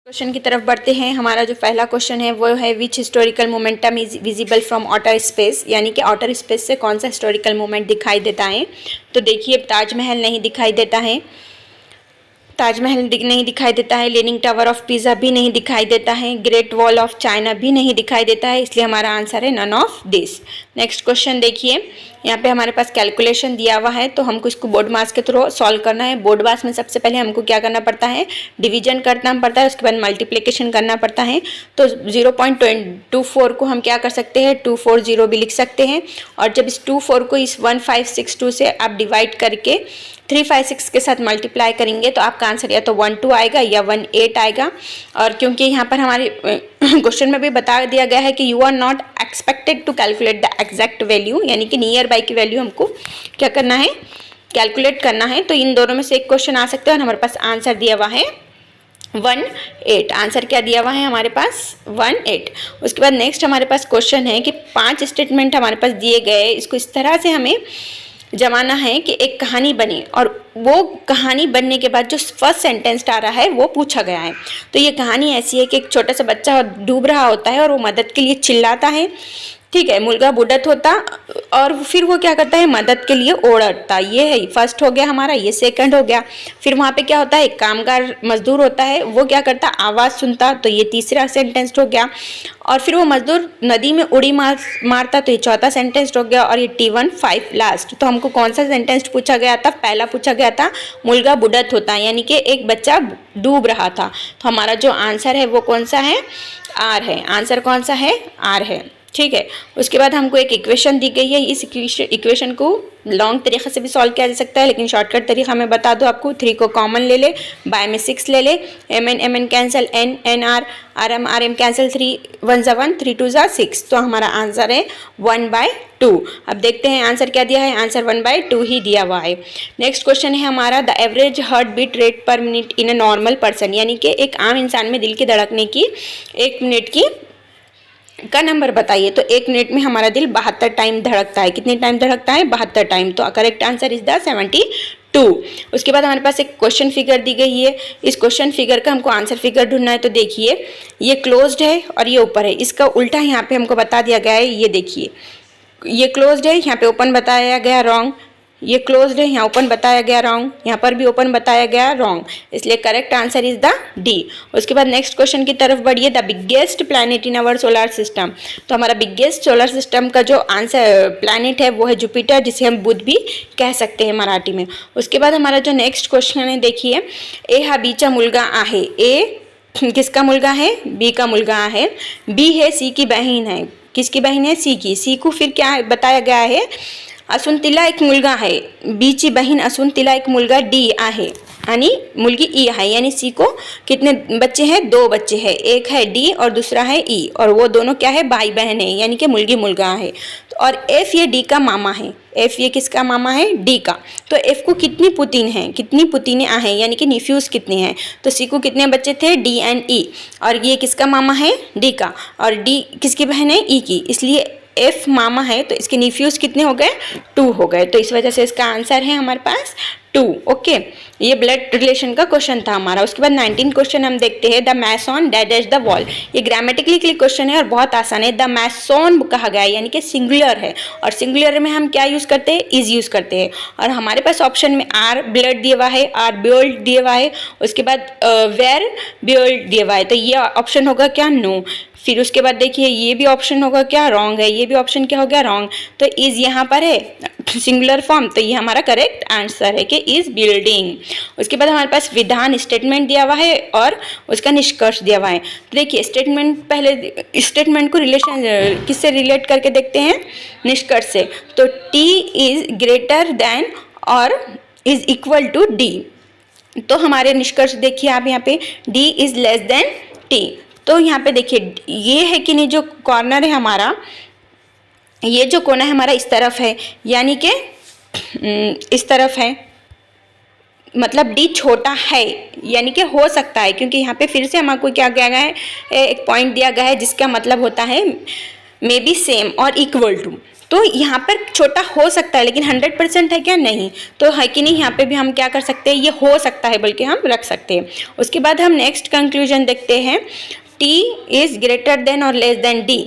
Question की तरफ बढ़ते हैं। हमारा जो पहला क्वेश्चन है वो है विच historical momentum is visible from outer space, यानी कि आउटर स्पेस से कौन सा हिस्टोरिकल मोमेंट दिखाई देता है। तो देखिए ताजमहल नहीं दिखाई देता है, ताजमहल नहीं दिखाई देता है, लीनिंग टावर ऑफ पिज़ा भी नहीं दिखाई देता है, ग्रेट वॉल ऑफ चाइना भी नहीं दिखाई देता है, इसलिए हमारा आंसर है none of this. Next question देखिए, यहाँ पे हमारे पास कैलकुलेशन दिया हुआ है तो हमको इसको बोर्ड मास के थ्रू सॉल्व करना है। बोर्ड मास में सबसे पहले हमको क्या करना पड़ता है, डिवीजन करना पड़ता है, उसके बाद मल्टीप्लिकेशन करना पड़ता है। तो 0.24 को हम क्या कर सकते हैं, 240 भी लिख सकते हैं। और जब इस 24 को इस 1562 से आप डिवाइड करके 356 के साथ मल्टीप्लाई करेंगे तो आपका आंसर या तो 12 आएगा या 18 आएगा। और क्योंकि यहाँ पर हमारे क्वेश्चन में भी बता दिया गया है कि you are not expected to calculate the exact value, यानी कि नियर बाई की वैल्यू हमको क्या करना है, कैलकुलेट करना है। तो इन दोनों में से एक क्वेश्चन आ सकता है और हमारे पास आंसर दिया हुआ है 18। आंसर क्या दिया हुआ है हमारे पास 18। उसके बाद नेक्स्ट हमारे पास क्वेश्चन है कि 5 स्टेटमेंट हमारे पास दिए गए, इसको इस तरह से हमें जमाना है कि एक कहानी बने और वो कहानी बनने के बाद जो फर्स्ट सेंटेंस आ रहा है वो पूछा गया है। तो ये कहानी ऐसी है कि एक छोटा सा बच्चा डूब रहा होता है और वो मदद के लिए चिल्लाता है, ठीक है, मुलगा बुडत होता और फिर वो क्या करता है, मदद के लिए ओढ़ता। ये है फर्स्ट हो गया हमारा, ये सेकंड हो गया। फिर वहाँ पे क्या होता है, एक कामगार मजदूर होता है, वो क्या करता, आवाज़ सुनता, तो ये तीसरा सेंटेंस हो गया। और फिर वो मजदूर नदी में उड़ी मारता, तो ये चौथा सेंटेंस हो गया। और ये T15 लास्ट। तो हमको कौन सा सेंटेंस पूछा गया था, पहला पूछा गया था मुलगा बुडत होता, यानी कि एक बच्चा डूब रहा था। तो हमारा जो आंसर है वो कौन सा है, आर है। आंसर कौन सा है, आर है, ठीक है। उसके बाद हमको एक इक्वेशन दी गई है, इस इक्वेशन को लॉन्ग तरीके से भी सॉल्व किया जा सकता है, लेकिन शॉर्टकट तरीका मैं बता दूं आपको। 3 को कॉमन ले ले, बाय में 6 ले ले, mn cancel, n r rm cancel, 3 1 ज़ा 1, 3 2 ज़ा 6। तो हमारा आंसर है 1/2। अब देखते हैं आंसर क्या दिया है, आंसर 1/2 ही दिया हुआ है। नेक्स्ट क्वेश्चन है हमारा the average heart beat rate per minute in a normal person, यानी कि एक आम इंसान में दिल की धड़कने की 1 मिनट की का नंबर बताइए। तो 1 मिनट में हमारा दिल 72 टाइम धड़कता है। कितने टाइम धड़कता है, 72 टाइम। तो करेक्ट आंसर इज द 72। उसके बाद हमारे पास एक क्वेश्चन फिगर दी गई है, इस क्वेश्चन फिगर का हमको आंसर फिगर ढूंढना है। तो देखिए ये क्लोज्ड है और ये ऊपर है, इसका उल्टा यहाँ पे हमको बता दिया गया है। ये देखिए ये क्लोज्ड है, यहाँ पे ओपन बताया गया, रॉन्ग। ये क्लोज्ड है, यहाँ ओपन बताया गया, रॉन्ग। यहाँ पर भी ओपन बताया गया, रॉन्ग। इसलिए correct answer is the D. उसके बाद नेक्स्ट क्वेश्चन की तरफ बढ़िए, the biggest planet in our solar system. तो हमारा बिगेस्ट सोलर सिस्टम का जो आंसर प्लैनेट है वो है जुपिटर, जिसे हम बुध भी कह सकते हैं मराठी में। उसके बाद हमारा जो नेक्स्ट क्वेश्चन है देखिए, ए हा बीचा मुलगा आहे। ए किसका मुलगा है, बी का मुलगा है। बी है सी की बहन है, किसकी बहन है, सी की। सी को फिर क्या बताया गया है, असून तिला एक मुलगा आहे, बीची बहीण असून तिला एक मुलगा डी आहे आणि मुलगी ई आहे, यानी सी को कितने बच्चे हैं, 2 बच्चे हैं, एक है डी और दूसरा है ई, और वो दोनों क्या है, भाई बहन है, यानी कि मुलगी मुलगा है। और एफ ये डी का मामा है, एफ ये किसका मामा है, डी का। तो एफ को कितनी पुतीन हैं, कितनी पुतीने हैं, यानी कि निफ्यूज़ कितने हैं। तो सी को कितने बच्चे थे, डी एंड ई, और ये किसका मामा है, डी का, और डी किसकी बहन है, ई की, इसलिए एफ मामा है। तो इसके निफ्यूज कितने हो गए, 2 हो गए। तो इस वजह से इसका आंसर है हमारे पास 2। ओके, ये ब्लड रिलेशन का क्वेश्चन था हमारा। उसके बाद 19 क्वेश्चन हम देखते हैं, the Mason dash the wall. ये ग्रामेटिकली क्वेश्चन है और बहुत आसान है। द मैसॉन कहा गया है, यानी कि सिंगुलर है, और सिंगुलर में हम क्या यूज करते हैं, इज यूज करते हैं। और हमारे पास ऑप्शन में आर ब्लड दिया हुआ है, आर ब्योल्ड दिया हुआ है, उसके बाद वेर ब्योल्ड दिया हुआ है। तो ये ऑप्शन होगा क्या, नो। फिर उसके बाद देखिए ये भी ऑप्शन होगा क्या, रॉन्ग है। ये भी ऑप्शन क्या हो गया, रॉन्ग। तो इज यहाँ पर है सिंगुलर फॉर्म, तो ये हमारा करेक्ट आंसर है कि इज बिल्डिंग। उसके बाद हमारे पास विधान स्टेटमेंट दिया हुआ है और उसका निष्कर्ष दिया हुआ है। तो देखिए स्टेटमेंट, पहले स्टेटमेंट को रिलेशन किससे रिलेट करके देखते हैं, निष्कर्ष से। तो टी इज ग्रेटर देन और इज इक्वल टू डी। तो हमारे निष्कर्ष देखिए आप यहाँ पे, D is less than T. तो यहाँ पे देखिए ये है कि नहीं, जो कॉर्नर है हमारा, ये जो कोना है हमारा इस तरफ है, यानी कि इस तरफ है, मतलब डी छोटा है, यानी कि हो सकता है, क्योंकि यहाँ पे फिर से हमको क्या किया गया है, एक पॉइंट दिया गया है जिसका मतलब होता है मे बी सेम और इक्वल टू। तो यहाँ पर छोटा हो सकता है, लेकिन 100% है क्या? नहीं। तो है कि नहीं, यहाँ पे भी हम क्या कर सकते हैं, ये हो सकता है बल्कि हम रख सकते हैं। उसके बाद हम नेक्स्ट कंक्लूजन देखते हैं, T इज ग्रेटर देन और लेस देन D,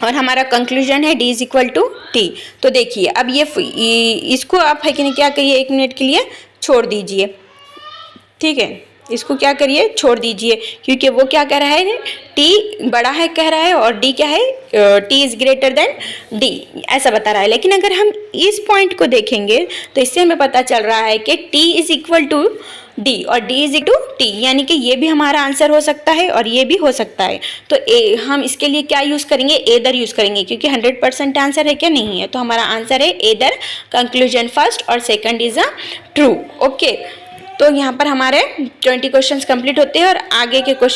और हमारा कंक्लूजन है D is equal to T। तो देखिए अब ये इसको आप है कि नहीं क्या करिए, 1 मिनट के लिए छोड़ दीजिए, ठीक है, इसको क्या करिए, छोड़ दीजिए, क्योंकि वो क्या कह रहा है, T बड़ा है कह रहा है, और D क्या है, T is greater then D ऐसा बता रहा है। लेकिन अगर हम इस पॉइंट को देखेंगे तो इससे हमें पता चल रहा है कि T is equal to D और D is equal to T, यानी कि ये भी हमारा आंसर हो सकता है और ये भी हो सकता है। तो हम इसके लिए क्या यूज़ करेंगे, एदर यूज़ करेंगे, क्योंकि 100% आंसर है क्या, नहीं है। तो हमारा आंसर है एदर, कंक्लूजन फर्स्ट और second is a true. Okay, तो यहाँ पर हमारे 20 क्वेश्चंस कंप्लीट होते हैं और आगे के क्वेश्चन